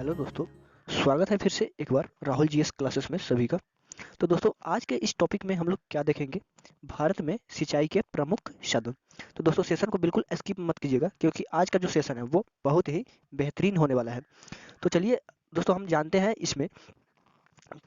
Hello दोस्तों, स्वागत है फिर से एक बार राहुल जीएस क्लासेस में सभी का। तो दोस्तों आज के इस टॉपिक में हम लोग क्या देखेंगे, भारत में सिंचाई के प्रमुख साधन। तो दोस्तों सेशन को बिल्कुल स्किप मत कीजिएगा क्योंकि आज का जो सेशन है वो बहुत ही बेहतरीन होने वाला है। तो चलिए दोस्तों हम जानते हैं इसमें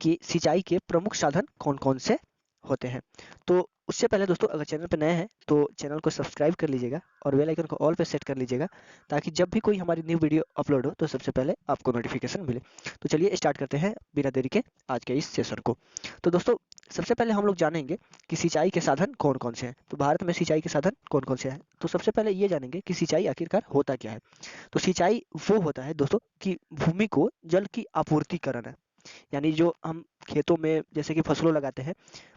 कि सिंचाई के प्रमुख साधन कौन-कौन से होते हैं। तो उससे पहले दोस्तों अगर चैनल पे नए हैं तो चैनल को सब्सक्राइब कर लीजिएगा और बेल आइकन को ऑल पे सेट कर लीजिएगा ताकि जब भी कोई हमारी न्यू वीडियो अपलोड हो तो सबसे पहले आपको नोटिफिकेशन मिले। तो चलिए स्टार्ट करते हैं बिना देरी के आज के इस सेशन को। तो दोस्तों सबसे पहले हम लोग जानेंगे कि सिंचाई के साधन कौन-कौन से हैं। तो भारत में सिंचाई के साधन कौन-कौन से हैं? तो सबसे पहले ये जानेंगे कि सिंचाई आखिरकार होता क्या है? तो सिंचाई वो होता है दोस्तों कि भूमि को जल की आपूर्ति कराना। यानी जो हम खेतों में जैसे कि फसलों लगाते हैं,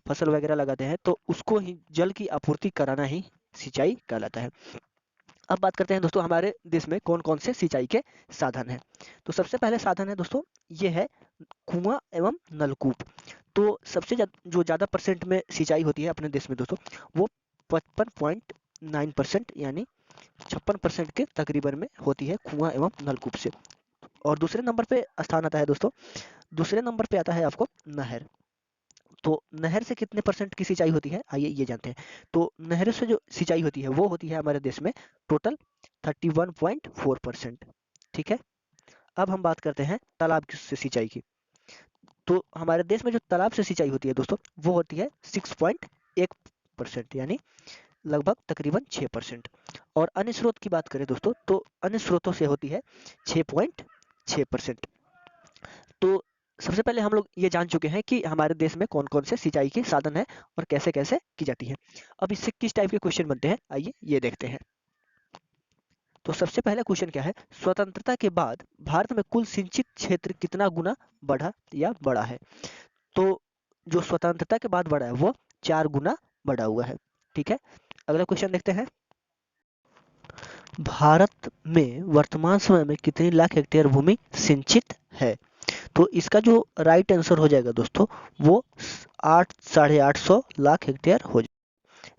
फसल वगैरह लगाते हैं तो उसको ही जल की आपूर्ति कराना ही सिंचाई कहलाता है। अब बात करते हैं दोस्तों हमारे देश में कौन-कौन से सिंचाई के साधन हैं। तो सबसे पहले साधन है दोस्तों ये है कुआँ एवं नलकूप। तो सबसे जो ज़्यादा परसेंट में सिंचाई होती है अपने देश में दोस्तों वो 55.9% यानी 56% के तकरीबन में होती है कुआँ एवं नलकूप से। और दूसरे नंबर पे स्थान आता है दोस्तों, दूसरे नंबर पे आता है आपको नहर। तो नहर से कितने परसेंट की सिंचाई होती है आइए ये जानते हैं। तो नहर से जो सिंचाई होती है वो होती है हमारे देश में टोटल 31.4%। ठीक है। अब हम बात करते हैं तालाब से सिंचाई की। तो हमारे देश में जो तालाब से सिंचाई होती है दोस्तों वो होती है 6.1% यानी लगभग तकरीबन 6%। और अन्य स्रोत की बात करें दोस्तों तो अन्य स्रोतों से होती है 6.6%। तो सबसे पहले हम लोग ये जान चुके हैं कि हमारे देश में कौन-कौन से सिंचाई के साधन हैं और कैसे-कैसे की जाती है। अब इससे किस टाइप के क्वेश्चन बनते हैं, आइए ये देखते हैं। तो सबसे पहला क्वेश्चन क्या है, स्वतंत्रता के बाद भारत में कुल सिंचित क्षेत्र कितना गुना बढ़ा या बढ़ा है? तो जो स्वतंत्रता के बाद बढ़ा है वो 4 गुना बढ़ा हुआ है। ठीक है। अगला क्वेश्चन देखते हैं। भारत में वर्तमान समय में कितनी लाख हेक्टेयर भूमि सिंचित है? तो इसका जो राइट आंसर हो जाएगा दोस्तों वो 8 साढ़े 800 लाख हेक्टेयर हो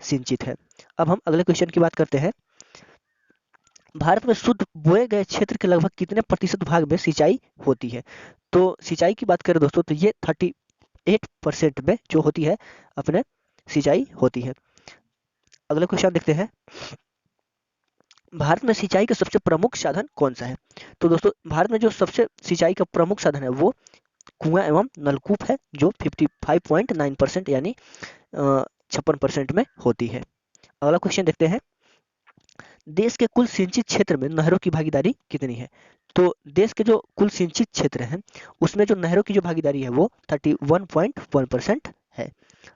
सिंचित है। अब हम अगले क्वेश्चन की बात करते हैं। भारत में शुद्ध बोए गए क्षेत्र के लगभग कितने प्रतिशत भाग में सिंचाई होती है? तो सिंचाई की बात करें दोस्तों तो ये 38% में जो होती है अपने सिंचाई होती है। अगला क्वेश्चन देखते हैं। भारत में सिंचाई का सबसे प्रमुख साधन कौन सा है? तो दोस्तों भारत में जो सबसे सिंचाई का प्रमुख साधन है वो कुआं एवं नलकूप है जो 55.9% यानी 56% में होती है। अगला क्वेश्चन देखते हैं। देश के कुल सिंचित क्षेत्र में नहरों की भागीदारी कितनी है? तो देश के जो कुल सिंचित क्षेत्र हैं उसमें जो नहरों की जो भागीदारी है वो 31.1% है।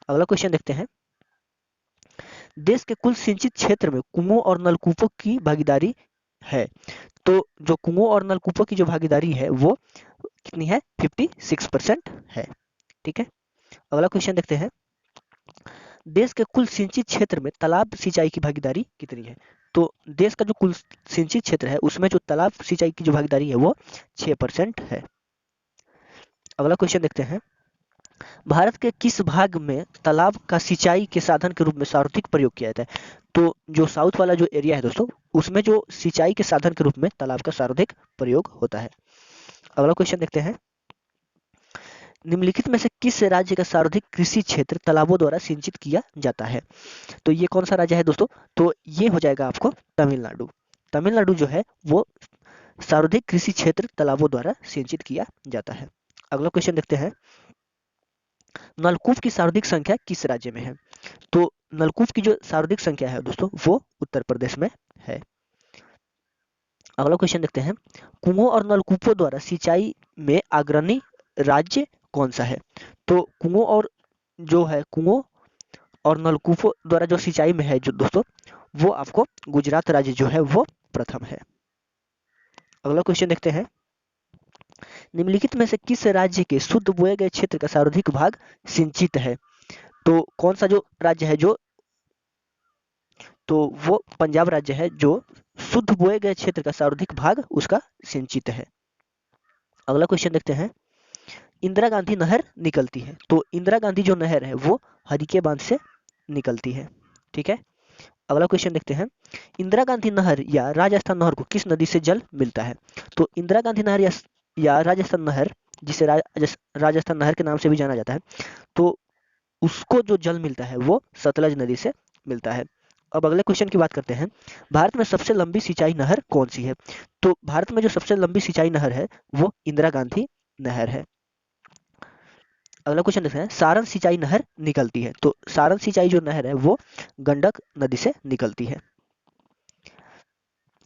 अगला क्वेश्चन देखते हैं। देश के कुल सिंचित क्षेत्र में कुओं और नलकूपों की भागीदारी है। तो जो कुओं और नलकूपों की जो भागीदारी है वो कितनी है? 56% है। ठीक है। अगला क्वेश्चन देखते हैं। देश के कुल सिंचित क्षेत्र में तालाब सिंचाई की भागीदारी कितनी है? तो देश का जो कुल सिंचित क्षेत्र है उसमें जो तालाब सिंचाई की जो भागीदारी है वो 6% है। अगला क्वेश्चन देखते हैं। भारत के किस भाग में तालाब का सिंचाई के साधन के रूप में सर्वाधिक प्रयोग किया जाता है? तो जो साउथ वाला जो एरिया है दोस्तों उसमें जो सिंचाई के साधन के रूप में तालाब का सर्वाधिक प्रयोग होता है। अगला क्वेश्चन देखते हैं। निम्नलिखित में से किस राज्य का सर्वाधिक कृषि क्षेत्र तालाबों द्वारा सिंचित किया जाता है? तो ये कौन सा राज्य है दोस्तों? तो ये हो जाएगा आपको तमिलनाडु। तमिलनाडु जो है वो सर्वाधिक कृषि क्षेत्र तालाबों द्वारा सिंचित किया जाता है। अगला क्वेश्चन देखते हैं। नलकूप की सर्वाधिक संख्या किस राज्य में है? तो नलकूप की जो सर्वाधिक संख्या है दोस्तों वो उत्तर प्रदेश में है। अगला क्वेश्चन देखते हैं। कुओं और नलकूपों द्वारा सिंचाई में अग्रणी राज्य कौन सा है? तो कुओं और जो है कुओं और नलकूपों द्वारा जो सिंचाई में है जो दोस्तों वो आपको गुजरात राज्य जो है वो प्रथम है। अगला क्वेश्चन देखते हैं। निम्नलिखित में से किस राज्य के शुद्ध बोए गए क्षेत्र का सर्वाधिक भाग सिंचित है? तो कौन सा जो राज्य है जो तो वो पंजाब राज्य है जो शुद्ध बोए गए क्षेत्र का सर्वाधिक भाग उसका सिंचित है। अगला क्वेश्चन देखते हैं। इंदिरा गांधी नहर निकलती है तो इंदिरा गांधी जो नहर है वो हरिके बांध से निकलती है। ठीक है। अगला क्वेश्चन देखते हैं। इंदिरा गांधी नहर या राजस्थान नहर को किस नदी से जल मिलता है? तो इंदिरा गांधी नहर या या राजस्थान नहर, जिसे राजस्थान नहर के नाम से भी जाना जाता है, तो उसको जो जल मिलता है वो सतलज नदी से मिलता है। अब अगले क्वेश्चन की बात करते हैं, भारत में सबसे लंबी सिंचाई नहर कौन सी है? तो भारत में जो सबसे लंबी सिंचाई नहर है वो इंदिरा गांधी नहर है। अगला क्वेश्चन देखते हैं, सारण सिंचाई नहर निकलती है, तो सारण सिंचाई जो नहर है वो गंडक नदी से निकलती है।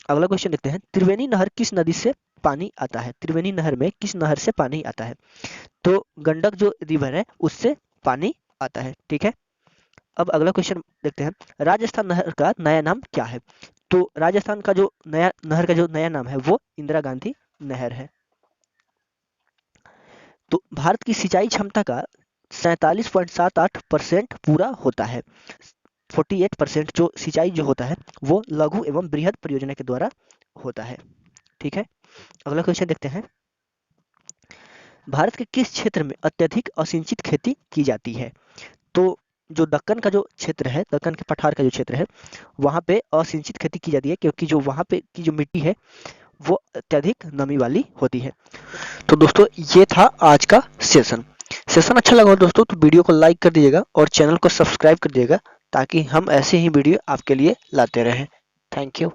अगला क्वेश्चन देखते हैं, त्रिवेणी नहर किस नदी से पानी आता है? त्रिवेणी नहर में किस नहर से पानी आता है? तो गंडक जो रिवर है उससे पानी आता है। ठीक है, अब अगला क्वेश्चन देखते हैं, राजस्थान नहर का नया नाम क्या है? तो राजस्थान का जो नया नहर का जो नया नाम है वो इंदिरा गांधी नहर है। तो भारत की सिंचाई क्षमता का 47.78% पूरा होता है। 48% जो सिंचाई जो होता है वो लघु एवं बृहद परियोजना के द्वारा होता है। ठीक है, अगला क्वेश्चन देखते हैं, भारत के किस क्षेत्र में अत्यधिक असिंचित खेती की जाती है? तो जो दक्कन का जो क्षेत्र है, दक्कन के पठार का जो क्षेत्र है, वहाँ पे असिंचित खेती की जाती है, क्योंकि जो वहाँ पे की जो मिट्टी है वो अत्यधिक नमी वाली होती है। तो दोस्तों ये था आज का सेशन। सेशन अच्छा लगा हो दोस्तों तो वीडियो को लाइक कर दीजिएगा और चैनल को सब्सक्राइब कर दीजिएगा, ताकि हम ऐसे ही वीडियो आपके लिए लाते रहें। Thank you.